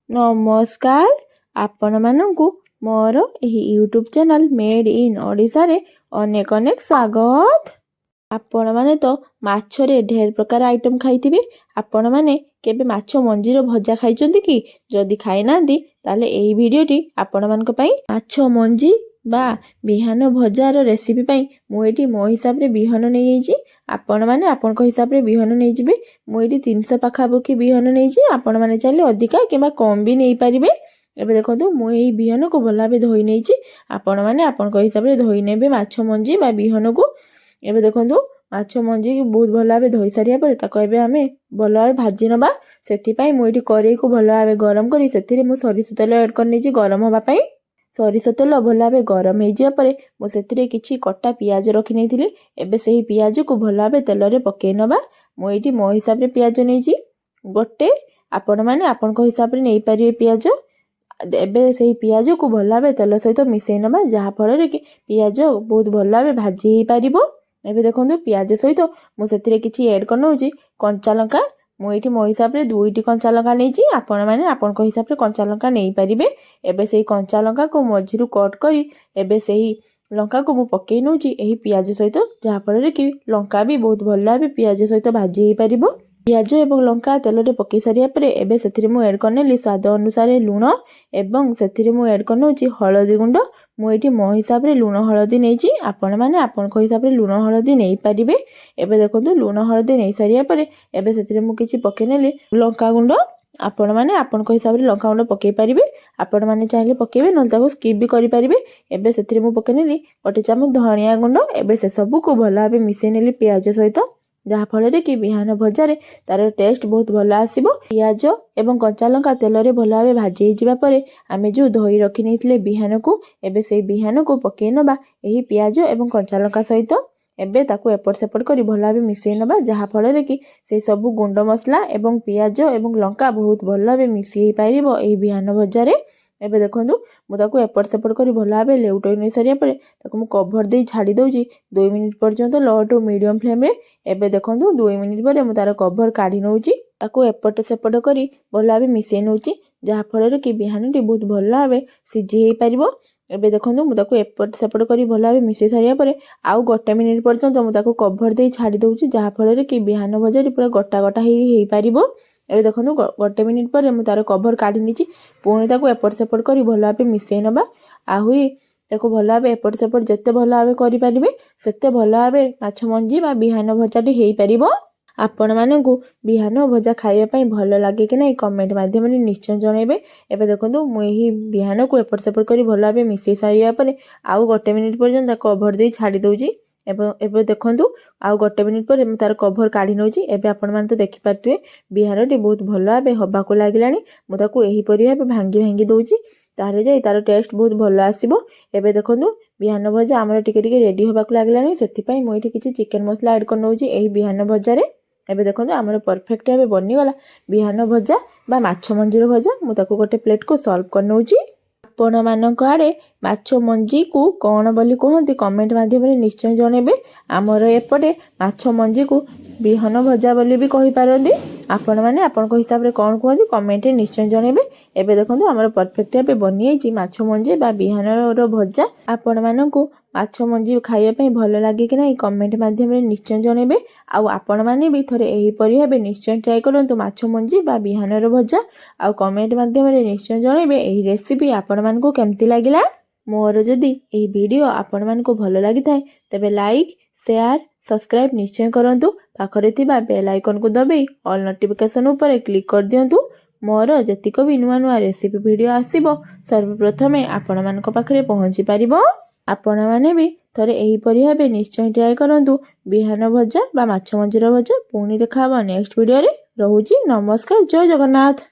नमस्कार आपण मानकु मोर एही YouTube channel made in Odisha रे अनेक अनेक स्वागत। आपण माने तो माछ रे ढेर प्रकार आइटम खाइथिबे। आपण माने केबे माछ मंजीर भजा खाइचंती कि? जदि खाइ नांती ताले एही भिडियोटी आपण मानक पई माछ मंजी बा बिहान भजार रेसिपी पई मु एठी मो हिसाब रे बिहन नै जाइछि। आपण माने आपनक हिसाब रे बिहन नै जिबे। मु एठी 300 पाखाबोकी बिहन नै छि। आपण माने चाहिले अधिका किबा कम भी नै परिबे। एबे देखंतु मु एही बिहन को भला भाबे धोई नै छि। आपण माने आपनक हिसाब रे धोई नेबे माछ मंजी बा बिहन को। एबे देखंतु माछ मंजी की बहुत भला भाबे धोई सारिया परे ताको एबे आमे भला भाबे भाजी नबा। सेति पई मु एठी करेई को भला भाबे गरम करी सेतिरे मु सरिष तेल ऐड कर नै छि गरम होबा पई। सरिष तेल भला भाबे गरम हे जिया परे मु सेतिरे किछि कटा पियाज रखि नै थिले। एबे सेही पियाज को भला भाबे तेल रे पके नबा। मु एठी मो हिसाब रे पियाज नै छि गोटे। आपण माने आपनक हिसाब रे नै परिबे पियाज। एबे सेही पियाज को भला भाबे तेल सहित मिसै नबा जहा फल रे कि पियाज बहुत भला भाबे भाजी हे परिबो। एबे देखंतु पियाज सहित मु सेतिरे किछि ऐड कर नउछि कंचा लंका। मु एठी मो हिसाब रे 2टी कंचा लंका नै छि। आपण माने आपनक हिसाब रे कंचा लंका नै परिबे। एबे सेही कंचा लंका को मझिरु कट करी एबे सेही लंका को मु पकेई नउछि एही पियाज सहित जहा फल रे कि लंका भी बहुत भला भाबे पियाज सहित भाजी हे परिबो। पियाज एवं लंका तेल रे पके सारिया परे एबे सेतिरे मु ऐड करनेली स्वाद अनुसार लूण एवं सेतिरे मु ऐड करनउछि हळदी गुंड। मु एठी मो हिसाब रे लूण हळदी नै छि। आपण माने आपनक हिसाब रे लूण हळदी नै परिबे। एबे देखंतु लूण हळदी नै सारिया परे एबे सेतिरे मु किछि पकेनेली लंका गुंड। आपण माने आपनक हिसाब रे लंका गुंड पके परिबे। आपण माने चाहिले पकेबे नल ताको स्किप भी करि परिबे। एबे सेतिरे मु पकेनेली 1 चामच धनिया गुंड। एबे से सब को भला भाबे मिसै नेली पियाज सहित जहा फल रे कि बिहान भजारे तार टेस्ट बहुत भला आसीबो। पियाज एवं कंचा लंका तेल रे भला भाबे भाजी हे जिबा परे आमे जो धोई रखि नैथिले बिहान को एबे सेही बिहान को पके नबा एही पियाज एवं कंचा लंका सहित। एबे ताको एपट सेपट करी भला भाबे मिसै नबा जहा फल रे कि से सब गुंड मसला एवं पियाज एवं लंका बहुत भला भाबे मिसि हे पारिबो एही बिहान भजारे। एबे देखंतु मु ताको एपट सेपट करी भला भाबे लेउटै नै सारिया परे ताको मु कवर दे छाडी दउची 2 मिनिट पर्यंत लो टू मीडियम फ्लेम रे। एबे देखंतु 2 मिनिट परे मु तार कवर काढी नउची ताको एपट सेपट करी भला भाबे मिसै नउची जहा फल रे कि बिहानटी बहुत भला भाबे सिझी हे पारिबो। एबे देखंतु मु ताको एपट सेपट करी भला भाबे मिसै सारिया परे आउ 1 मिनिट पर्यंत मु ताको कवर दे छाडी दउची जहा फल रे कि बिहान भजाटी पूरा गोटा गोटा हे पारिबो। एबे देखंतु 1 मिनिट परे मु तार कवर काढी निची पुणी ताको एपट सेपट करी भला भाबे मिसै नबा। आहुरी ताको भला भाबे एपट सेपट जत्ते भला भाबे करि परिबे सेत्ते भला भाबे माछ मंजी बा बिहान भजाटी हेई परिबो। आपण मानकु बिहान भजा खाइबा पई भल लागे कि नै कमेंट माध्यम रे निश्चय जणाइबे। एबे देखंतु मु एही बिहान को एपट सेपट करी भला भाबे मिसै सारिया परे आउ 1 मिनिट पर्यंत कवर दे छाडी दउची। एबे देखंतु आउ 1 मिनिट पर मु तार कवर काढी नउची। एबे आपण मान तो देखि पारथुए बिहानटी बहुत भला भाबे हबा को लागिलानी। मु ताको एही परि भाबे भांगी भांगी दउची तारे जाई तार टेस्ट बहुत भला आसीबो। एबे देखंतु बिहान भजा हमर टिके टिके रेडी हबा को लागिलानी। सेति पई मु एठी किछि चिकन मसला ऐड कर नउची एही बिहान भजा रे। एबे देखंतु हमर परफेक्ट भाबे बनि गला बिहान भजा बा माछ मंजीर भजा। मु ताको गोटे प्लेट को सर्व कर नउची। आपण मानक आड़े माछ मंजी को कौन बोली कहती कमेंट माध्यम रे निश्चय जणाइबे। आमर एपटे माछ मंजी को बिहन भजा बोली भी कहि पारंदी। आपण माने आपनक हिसाब रे कौन कहती कमेंट रे निश्चय जणाइबे। एबे देखंतु हमर परफेक्ट भाबे बनि आइची माछ मंजी बा बिहान रो भजा। आपण मानकु माछ मंजी खाइबा पई भल लागे कि नै कमेंट माध्यम रे निश्चय जणाइबे। आउ आपण माने भी थरे एही परि भाबे निश्चय ट्राई करंतु माछ मंजी बा बिहान रो भजा। आउ कमेंट माध्यम रे निश्चय जणाइबे एही रेसिपी आपण मानकु केमति लागिला। मोर जदि एही वीडियो आपण मानकु भल लागि थाए तबे लाइक शेयर सब्सक्राइब निश्चय करंतु। पाखरे थिबा बेल आइकन को दबाई ऑल नोटिफिकेशन ऊपर क्लिक कर दियंतु। मोर जतिको भी नुआ नुआ रेसिपी वीडियो आसीबो सर्वप्रथमे आपण मानक पाखरे पहुंची पारिबो। आपण माने भी थरे एही परि भाबे निश्चय ट्राई करंतु बिहान भजा बा माछ मंजीर भजा। पुणी देखा हबो नेक्स्ट वीडियो रे। रहूची नमस्कार जय जगन्नाथ।